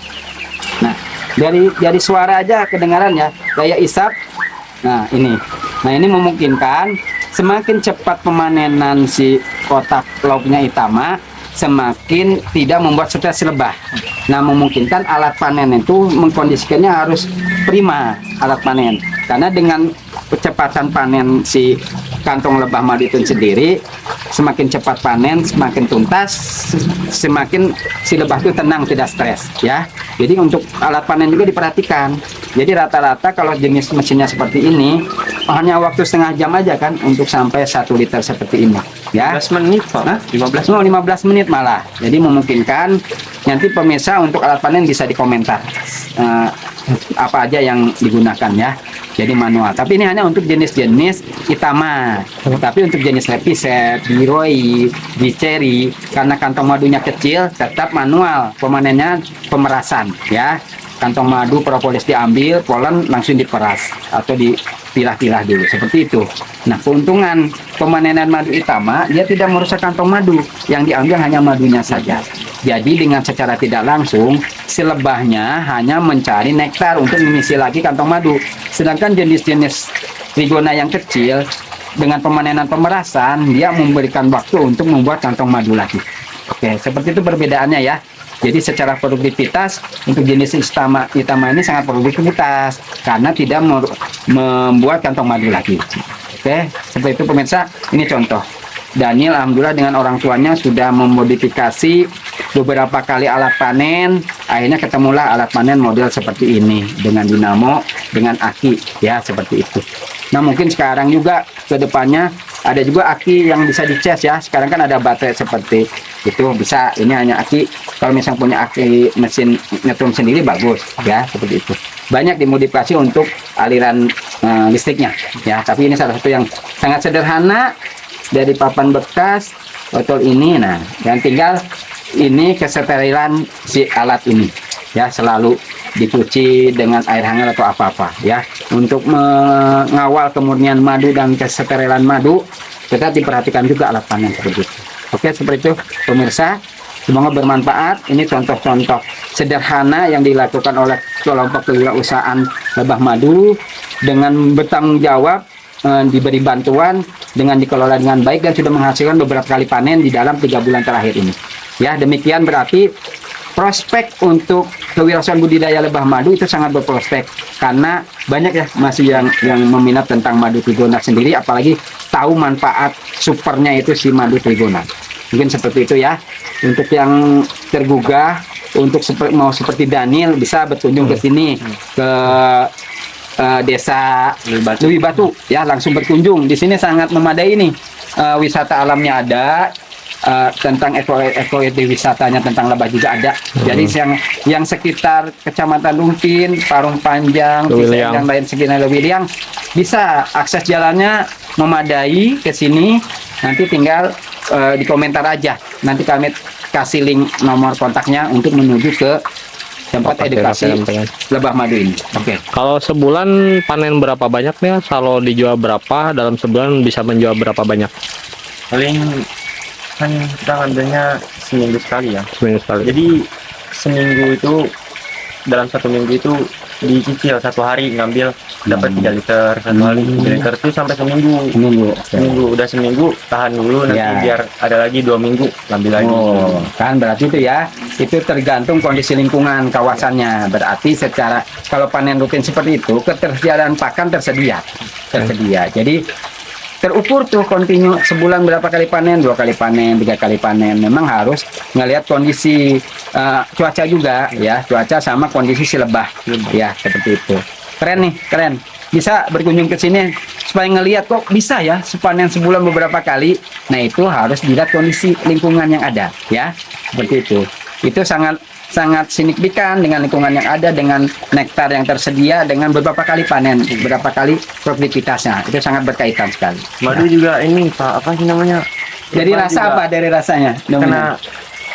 nah dari suara aja kedengaran ya, daya isap. Nah ini memungkinkan semakin cepat pemanenan si kotak lauknya Itama, semakin tidak membuat stres lebah. Nah, memungkinkan alat panen itu mengkondisikannya harus prima alat panen, karena dengan kecepatan panen si kantong lebah madu itu sendiri, semakin cepat panen, semakin tuntas, semakin si lebah itu tenang, tidak stres ya. Jadi untuk alat panen juga diperhatikan. Jadi rata-rata kalau jenis mesinnya seperti ini hanya waktu setengah jam aja kan untuk sampai 1 liter seperti ini ya. 15 menit Pak. Hah? 15 Oh, 15 menit malah. Jadi memungkinkan nanti pemirsa untuk alat panen bisa dikomentar apa aja yang digunakan ya. Jadi manual. Tapi ini hanya untuk jenis-jenis Itama. Tapi untuk jenis Repiset, Biroi, Biceri, karena kantong madunya kecil, tetap manual. Pemanennya pemerasan ya. Kantong madu propolis diambil, polen langsung diperas atau dipilah-pilah dulu seperti itu. Nah, keuntungan pemanenan madu Itama, dia tidak merusak kantong madu, yang diambil hanya madunya saja. Jadi dengan secara tidak langsung si lebahnya hanya mencari nektar untuk mengisi lagi kantong madu. Sedangkan jenis-jenis Trigona yang kecil dengan pemanenan pemerasan, dia memberikan waktu untuk membuat kantong madu lagi. Oke, seperti itu perbedaannya ya. Jadi secara produktivitas untuk jenis Itama ini sangat produktivitas karena tidak membuat kantong madu lagi. Oke, seperti itu pemirsa. Ini contoh. Daniel alhamdulillah dengan orang tuanya sudah memodifikasi beberapa kali alat panen, akhirnya ketemulah alat panen model seperti ini dengan dinamo, dengan aki ya, seperti itu. Nah, mungkin sekarang juga ke depannya ada juga aki yang bisa dicas ya. Sekarang kan ada baterai seperti itu, bisa. Ini hanya aki. Kalau misalnya punya aki mesin nyetrum sendiri bagus ya, seperti itu. Banyak dimodifikasi untuk aliran listriknya ya. Tapi ini salah satu yang sangat sederhana dari papan bekas botol ini. Nah, yang tinggal ini kesterilan si alat ini ya, selalu dicuci dengan air hangat atau apa-apa ya, untuk mengawal kemurnian madu dan kesterilan madu. Tetap diperhatikan juga alat panen seperti itu. Oke, seperti itu pemirsa, semoga bermanfaat. Ini contoh-contoh sederhana yang dilakukan oleh kelompok kewirausahaan lebah madu dengan bertanggung jawab, diberi bantuan dengan dikelola dengan baik dan sudah menghasilkan beberapa kali panen di dalam 3 bulan terakhir ini ya. Demikian berarti prospek untuk kewirausahaan budidaya lebah madu itu sangat berprospek, karena banyak ya masih yang meminat tentang madu Trigona sendiri, apalagi tahu manfaat supernya itu si madu Trigona. Mungkin seperti itu ya. Untuk yang tergugah untuk mau seperti Daniel, bisa berkunjung ke sini ke desa Lewi Batu ya, langsung berkunjung. Di sini sangat memadai nih, wisata alamnya ada, tentang wisatanya tentang lebah juga ada. Jadi yang sekitar Kecamatan Lumpin, Parung Panjang, Ciseng, dan lain sekitar Lewiliang bisa akses jalannya memadai ke sini. Nanti tinggal di komentar aja. Nanti kami kasih link nomor kontaknya untuk menuju ke tempat edukasi lebah madu ini. Oke. Kalau sebulan panen berapa banyak nih? Kalau dijual berapa? Dalam sebulan bisa menjual berapa banyak? Paling kan kita ngambilnya seminggu sekali ya. Seminggu sekali. Jadi seminggu itu, dalam 1 minggu itu dicicil 1 hari ngambil dapat 3 liter, 1 hari 3 liter itu sampai seminggu. Seminggu udah seminggu tahan dulu, nanti Ya. biar ada lagi 2 minggu ngambil lagi. Oh, kan berarti itu ya, itu tergantung kondisi lingkungan kawasannya. Berarti secara kalau panen rutin seperti itu, ketersediaan pakan tersedia. Jadi terukur tuh kontinu sebulan berapa kali panen, 2 kali panen, 3 kali panen. Memang harus ngelihat kondisi cuaca juga ya, cuaca sama kondisi si lebah ya, seperti itu. Keren nih, keren. Bisa berkunjung ke sini supaya ngelihat kok bisa ya sepanen sebulan beberapa kali. Nah, itu harus dilihat kondisi lingkungan yang ada ya, seperti itu. Itu sangat signifikan dengan lingkungan yang ada, dengan nektar yang tersedia, dengan beberapa kali panen, beberapa kali produktivitasnya. Itu sangat berkaitan sekali. Madu juga ini Pak, apa sih namanya? Jadi Lebah rasa juga, apa dari rasanya? karena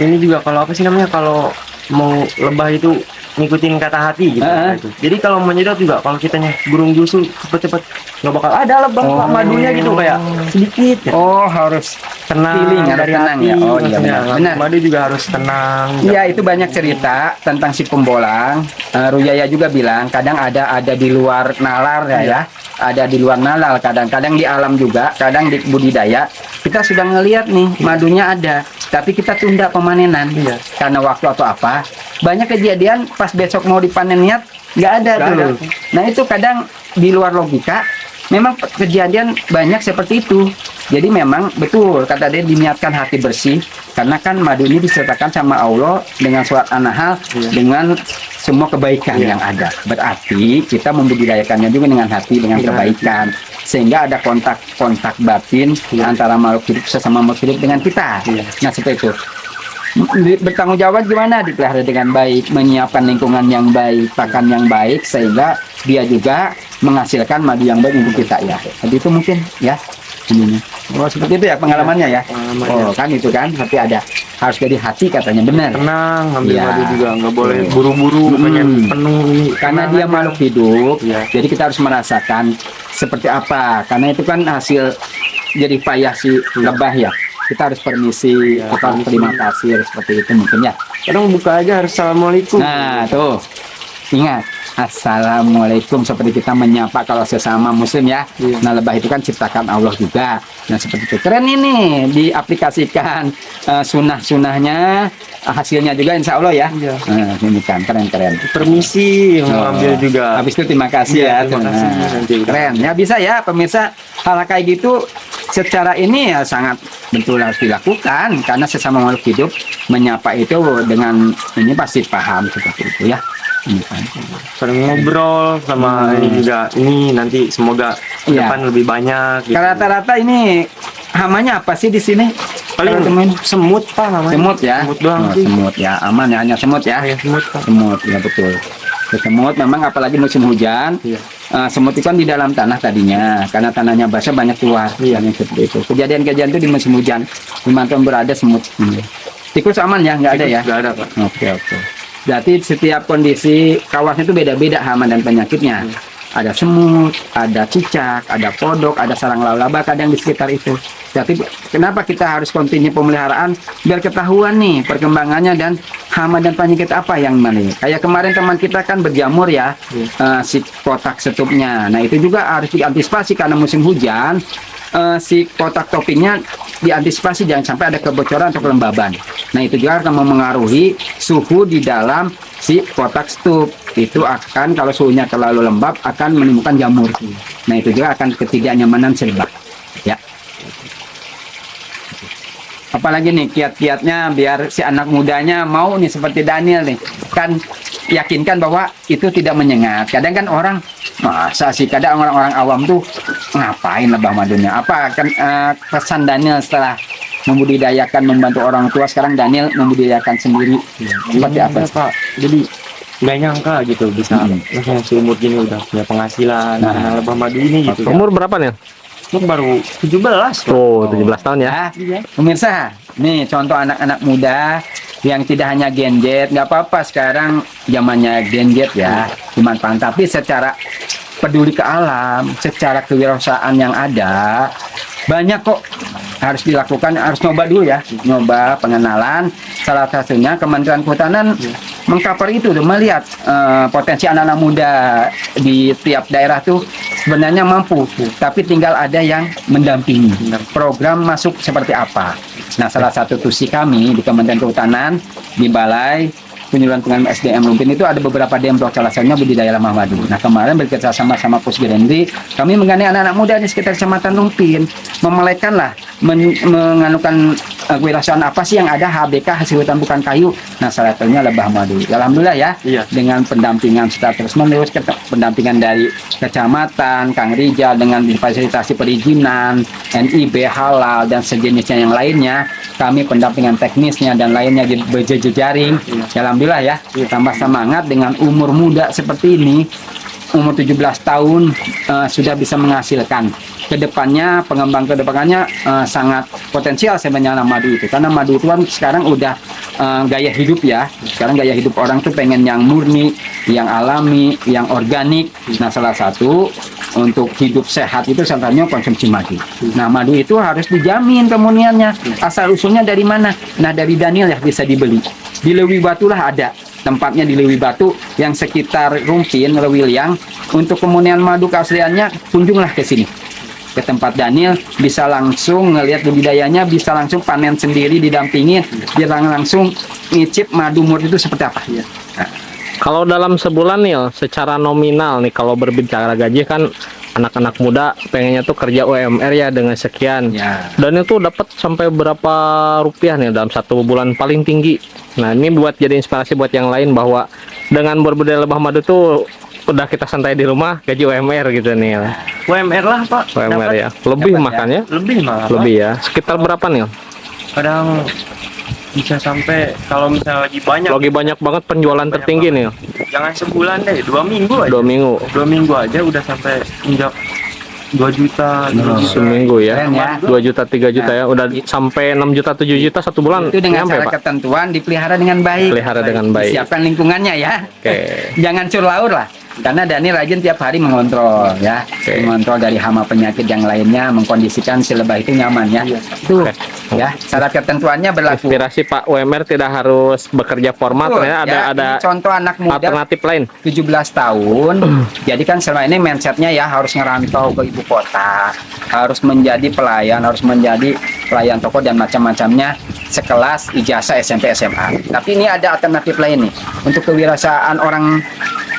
ini juga kalau apa sih namanya, kalau mau lebah itu ngikutin kata hati gitu. Gitu. Jadi kalau menyedot juga kalau kitanya burung justru cepet-cepet nggak bakal ada lebah Pak, madunya gitu kayak sedikit. Ya. Oh, harus Tenang feeling, harus dari tenang hati. ya. Oh iya Maksudnya, benar. Benar. madu juga harus tenang. Iya, itu banyak cerita tentang si pembolang. Ruyaya juga bilang kadang ada di luar nalar ya. Ada di luar nalar, kadang-kadang di alam juga, kadang di budidaya. Kita sudah ngelihat nih madunya ada, tapi kita tunda pemanenan karena waktu atau apa. Banyak kejadian pas besok mau dipanen niat nggak ada Nggak tuh. ada. Nah itu kadang di luar logika. Memang kejadian banyak seperti itu. Jadi memang betul kata dia diniatkan hati bersih karena kan madu ini disertakan sama Allah dengan surat An-Nahl dengan semua kebaikan yang ada. Berarti kita membudidayakannya juga dengan hati dengan kebaikan sehingga ada kontak batin antara makhluk hidup sesama makhluk hidup dengan kita. Nah seperti itu. Bertanggung jawab gimana dipelihara dengan baik, menyiapkan lingkungan yang baik, pakan yang baik sehingga dia juga menghasilkan madu yang baik untuk kita ya. Jadi itu mungkin ya ininya. Oh seperti itu ya pengalamannya ya. Oh kan itu kan tapi ada harus jadi hati katanya benar. Tenang, ngambil Iya. madu juga nggak boleh buru-buru pengen penuh ini. Karena Tenang dia aja. makhluk hidup, Iya. jadi kita harus merasakan seperti apa. Karena itu kan hasil jadi payah si lebah ya. Kita harus permisi, kita harus terima kasih seperti itu mungkin ya. Kadang buka aja harus assalamualaikum. Nah tuh ingat assalamualaikum seperti kita menyapa kalau sesama muslim ya. Nah lebah itu kan ciptakan Allah juga. Nah seperti itu keren ini diaplikasikan sunnah-sunnahnya hasilnya juga insya Allah ya. Nah, ini kan keren. Permisi mau ambil juga. Habis itu terima kasih ya. Iya, terima kasih. Nah, Nanti udah. keren ya bisa ya pemirsa hal kayak gitu secara ini ya sangat betul harus dilakukan karena sesama makhluk hidup menyapa itu dengan ini pasti paham seperti itu ya. Ini kan. Sering ngobrol sama ini juga. Ini nanti semoga ke Iya. depan lebih banyak. Gitu. Rata-rata ini hamanya apa sih di sini? Paling Kalau temuin? semut Pak namanya. Semut ya. Semut doang Oh, sih. semut ya aman ya hanya semut ya. Ya, semut Pak. Semut ya betul. Semut memang apalagi musim hujan. Iya. Semut itu kan di dalam tanah tadinya karena tanahnya basah banyak keluar yang seperti itu. Kejadian-kejadian itu di musim hujan dimanapun berada semut. Tikus aman ya nggak ada ya? Nggak ada Pak. Oke. Berarti setiap kondisi kawasan itu beda-beda hama dan penyakitnya. Ada semut, ada cicak, ada kodok, ada sarang laba-laba kadang di sekitar itu. Jadi kenapa kita harus kontinu pemeliharaan biar ketahuan nih perkembangannya dan hama dan penyakit apa yang mana. Kayak kemarin teman kita kan berjamur ya si kotak setupnya. Nah itu juga harus diantisipasi karena musim hujan si kotak toppingnya diantisipasi jangan sampai ada kebocoran atau kelembaban. Nah itu juga akan memengaruhi suhu di dalam si kotak stup. Itu akan kalau suhunya terlalu lembab akan menimbulkan jamur. Nah itu juga akan ketidaknyamanan si lebah. Ya. Apalagi nih kiat-kiatnya biar si anak mudanya mau nih seperti Daniel nih kan yakinkan bahwa itu tidak menyengat. Kadang kan orang masa sih kadang orang-orang awam tuh ngapain lebah madunya? Apa kan pesan Daniel setelah membudidayakan membantu orang tua sekarang Daniel membudidayakan sendiri seperti apa? Iya, Pak? Jadi nggak nyangka gitu bisa maksudnya seumur gini udah punya penghasilan karena lebah madu ini gitu. Umur berapa nih? Umur baru 17 Pak. Oh 17 tahun ya. Ya, pemirsa, nih contoh anak-anak muda yang tidak hanya gadget, nggak apa-apa sekarang zamannya gadget ya, dimanfaatkan. Tapi secara peduli ke alam, secara kewirausahaan yang ada, banyak kok harus dilakukan, harus nyoba dulu ya, nyoba pengenalan. Salah satunya Kementerian Kehutanan mengcover itu, tuh, melihat potensi anak-anak muda di tiap daerah tuh sebenarnya mampu, tapi tinggal ada yang mendampingi. Program masuk seperti apa? Nah, salah satu tusi kami di Kementerian Kehutanan di Balai Penyuluhan Pengembangan SDM Lumpin itu ada beberapa dempro, salah satunya budidaya lemah madu. Nah, kemarin bekerja sama Pusgerenri, kami menggandeng anak-anak muda di sekitar Kecamatan Lumpin, memelekanlah menganukan kewirausahaan apa sih yang ada HBK hasil hutan bukan kayu. Nah, salah satunya lebah madu. Alhamdulillah ya, dengan pendampingan secara terus-menerus, pendampingan dari kecamatan, Kang Rijal dengan fasilitasi perizinan, NIB, halal dan sejenisnya yang lainnya, kami pendampingan teknisnya dan lainnya di berjejaring. Alhamdulillah ya, tambah semangat dengan umur muda seperti ini. umur 17 tahun sudah bisa menghasilkan. Kedepannya, kedepannya sangat potensial sebenarnya madu itu. Karena madu itu kan sekarang udah gaya hidup ya. Sekarang gaya hidup orang tuh pengen yang murni, yang alami, yang organik. Nah, salah satu untuk hidup sehat itu salah satunya konsumsi madu. Nah, madu itu harus dijamin kemuniannya. Asal usulnya dari mana? Nah, dari Daniel ya bisa dibeli. Di Lewi Batu lah ada. Tempatnya di Lewi Batu yang sekitar Rumpin, Lewiliang. Untuk kemunian madu keasliannya, kunjunglah ke sini. Ke tempat Daniel, bisa langsung ngelihat budidayanya, bisa langsung panen sendiri, didampingin, dia langsung ngicip madu murni itu seperti apa. Nah, Kalau dalam sebulan nih, secara nominal nih, kalau berbicara gaji kan anak-anak muda pengennya tuh kerja UMR ya dengan sekian. ya. Dan itu dapat sampai berapa rupiah nih dalam satu bulan paling tinggi. Nah, ini buat jadi inspirasi buat yang lain bahwa dengan berbudidaya lebah madu tuh udah kita santai di rumah gaji UMR gitu nih. UMR lah Pak. UMR Dapat ya. Lebih dapat ya. makanya. lebih malah Pak. Lebih ya. Sekitar berapa nih? Kadang bisa sampai kalau misalnya lagi banyak, Lagi banyak banget penjualan tertinggi nih. jangan sebulan deh, 2 minggu aja. 2 minggu. 2 minggu aja udah sampai injak 2 juta, 3 juta. Seminggu ya. Keren ya. 2 juta, 3 juta ya. Udah sampai 6 juta, 7 juta satu bulan. Itu dengan nyampe, cara Pak. ketentuan dipelihara dengan baik. Pelihara dengan baik. Siapkan lingkungannya ya. Oke. Jangan curlaur lah. Karena Daniel rajin tiap hari mengontrol ya. Oke. Mengontrol dari hama penyakit yang lainnya, mengkondisikan si lebah itu nyaman ya. Itu Oke. ya, syarat ketentuannya berlaku. Inspirasi Pak UMR tidak harus bekerja formal, Betul, ternyata ya. ada Ini contoh anak muda alternatif lain. 17 tahun. Jadi kan selama ini mindsetnya ya harus ngerantau ke ibu kota, harus menjadi pelayan, harus menjadi pelayan toko dan macam-macamnya sekelas ijazah SMP SMA. Tapi ini ada alternatif lain nih untuk kewirausahaan orang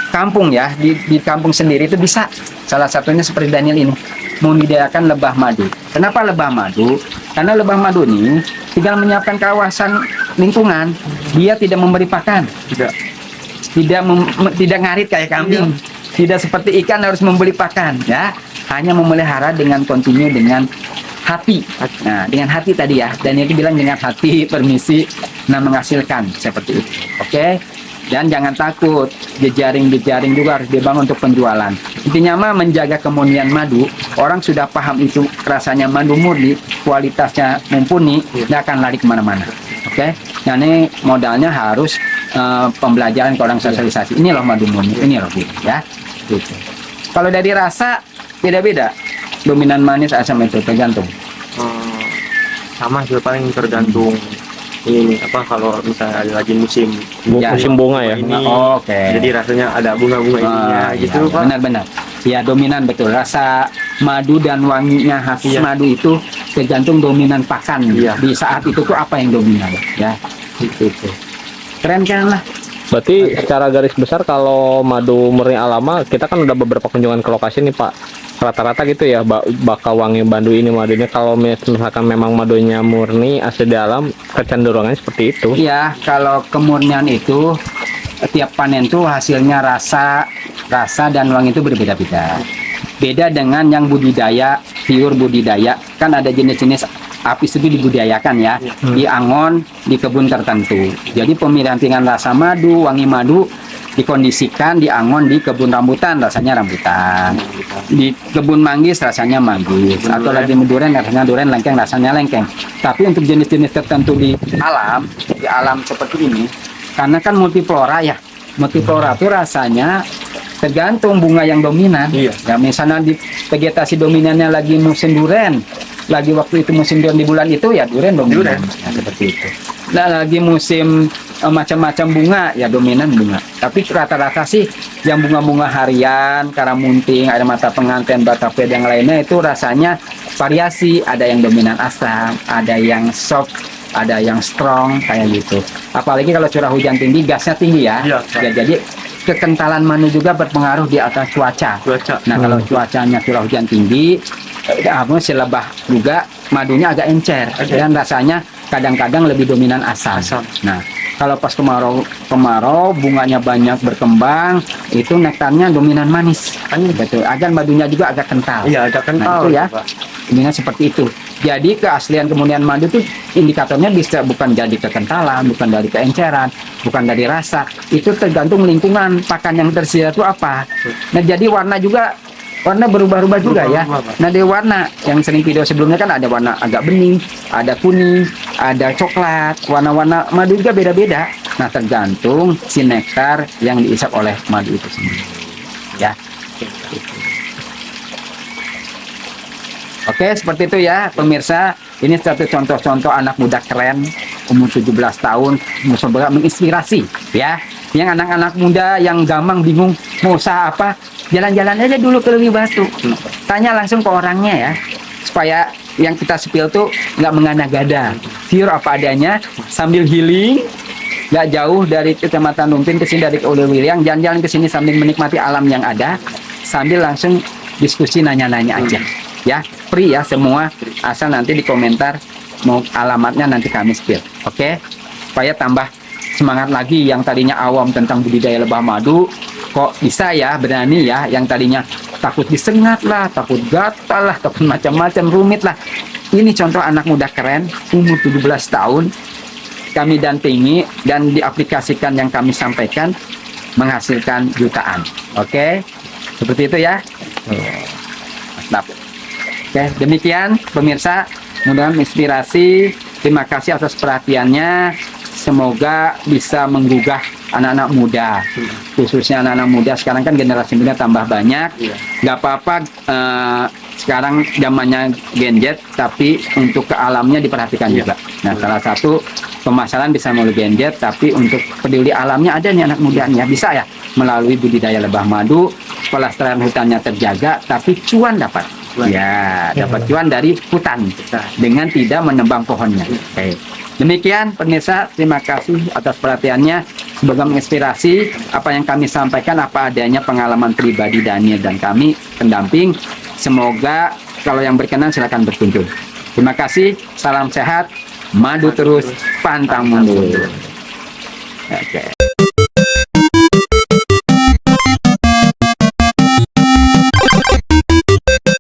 kampung ya, di kampung sendiri itu bisa. Salah satunya seperti Daniel ini, membudidayakan lebah madu. Kenapa lebah madu? Karena lebah madu ini tinggal menyiapkan kawasan lingkungan, dia tidak memberi pakan, tidak ngarit kayak kambing, tidak seperti ikan harus membeli pakan ya, hanya memelihara dengan kontinu dengan hati. Nah, dengan hati tadi ya, dan itu bilang dengan hati, permisi, nah menghasilkan seperti itu. Oke. Dan jangan takut, jejaring-jejaring juga harus dibangun untuk penjualan. Intinya mah menjaga kemunian madu, orang sudah paham itu rasanya madu murni, kualitasnya mumpuni, dia akan lari kemana-mana. Oke, nah ini modalnya harus pembelajaran ke orang sosialisasi. Ini loh madu murni, ini loh gitu ya. Gitu. Kalau dari rasa beda-beda, dominan manis asam itu tergantung. Sama sih paling tergantung ini apa kalau misalnya ada lagi musim Ya. Musim bunga ya. ini, Oke. jadi rasanya ada bunga-bunga ininya gitu iya, Pak. benar-benar. Ya dominan betul. Rasa madu dan wanginya khas Iya. madu itu tergantung dominan pakan. Iya. Di saat itu tuh apa yang dominan ya. Itu. Keren kan lah. Berarti secara garis besar kalau madu murni alama, kita kan udah beberapa kunjungan ke lokasi nih Pak. Rata-rata gitu ya, bakal wangi bandu ini madunya. Kalau misalkan memang madunya murni asli di alam, kecenderungannya seperti itu. Iya, kalau kemurnian itu tiap panen tuh hasilnya rasa dan wangi itu berbeda-beda. Beda dengan yang budidaya, pure budidaya. Kan ada jenis-jenis apis itu dibudidayakan ya, di angon, di kebun tertentu. Jadi pemilihan rasa madu, wangi madu dikondisikan di angon, di kebun rambutan rasanya rambutan, di kebun manggis rasanya manggis, atau lagi durian rasanya durian, lengkeng rasanya lengkeng. Tapi untuk jenis-jenis tertentu di alam seperti ini, karena kan multiflora ya, multiflora itu rasanya tergantung bunga yang dominan. Iya. Ya misalnya di vegetasi dominannya lagi musim durian, lagi waktu itu musim durian di bulan itu ya durian dominan. Durian. Nah, seperti itu. Nah, lagi musim macam-macam bunga ya dominan bunga. Tapi rata-rata sih yang bunga-bunga harian, karamunting, ada mata pengantin, batavia yang lainnya itu rasanya variasi. Ada yang dominan asam, ada yang soft, ada yang strong kayak gitu. Apalagi kalau curah hujan tinggi, gasnya tinggi ya. Iya. Ya, jadi kekentalan madu juga berpengaruh di atas cuaca. Nah, kalau cuacanya curah hujan tinggi, si lebah juga madunya agak encer dan rasanya kadang-kadang lebih dominan asam. Nah, kalau pas kemarau bunganya banyak berkembang, itu nektarnya dominan manis. Betul. Agar madunya juga agak kental. Iya, agak Nah, kental itu ya. Pak. Dominan seperti itu. Jadi keaslian kemudian madu itu indikatornya bisa bukan dari kekentalan, bukan dari keenceran, bukan dari rasa. Itu tergantung lingkungan pakan yang tersedia itu apa. Nah jadi warna juga, warna berubah-ubah juga ya. Nah dari warna yang sering video sebelumnya kan ada warna agak bening, ada kuning, ada coklat. Warna-warna madu juga beda-beda. Nah tergantung si nektar yang diisap oleh madu itu sendiri. Ya. Oke, seperti itu ya pemirsa. Ini satu contoh-contoh anak muda keren umur 17 tahun, mencoba menginspirasi ya. Yang anak-anak muda yang gampang bingung mau usaha apa, jalan-jalan aja dulu ke Lewi Batu. Tanya langsung ke orangnya ya. Supaya yang kita spill tuh nggak mengada-gada. Pure apa adanya sambil healing. Nggak jauh dari Kecamatan Lumpin ke sini dari Ulewiliang, jalan-jalan ke sini sambil menikmati alam yang ada, sambil langsung diskusi nanya-nanya aja. Ya, free ya semua, asal nanti di komentar mau alamatnya nanti kami spill. Oke, supaya tambah semangat lagi yang tadinya awam tentang budidaya lebah madu, kok bisa ya berani ya, yang tadinya takut disengat lah, takut gatal lah, takut macam-macam rumit lah. Ini contoh anak muda keren, umur 17 tahun, kami dampingi dan diaplikasikan yang kami sampaikan menghasilkan jutaan. Oke, seperti itu ya. Mantap. Oke, demikian pemirsa, mudah-mudahan inspirasi. Terima kasih atas perhatiannya. Semoga bisa menggugah anak-anak muda, khususnya anak-anak muda. Sekarang kan generasi muda tambah banyak. Nggak apa-apa, sekarang zamannya gadget, tapi untuk ke alamnya diperhatikan juga. Nah, salah satu pemasaran bisa melalui gadget, tapi untuk peduli alamnya ada nih anak muda ya, bisa ya melalui budidaya lebah madu, pelestarian hutannya terjaga, tapi cuan dapat. Ya, dapat cuan dari hutan dengan tidak menebang pohonnya. Oke. Demikian pemirsa, terima kasih atas perhatiannya. Semoga menginspirasi apa yang kami sampaikan, apa adanya pengalaman pribadi Daniel dan kami pendamping. Semoga kalau yang berkenan silakan berkunjung. Terima kasih, salam sehat, madu terus, pantang mundur.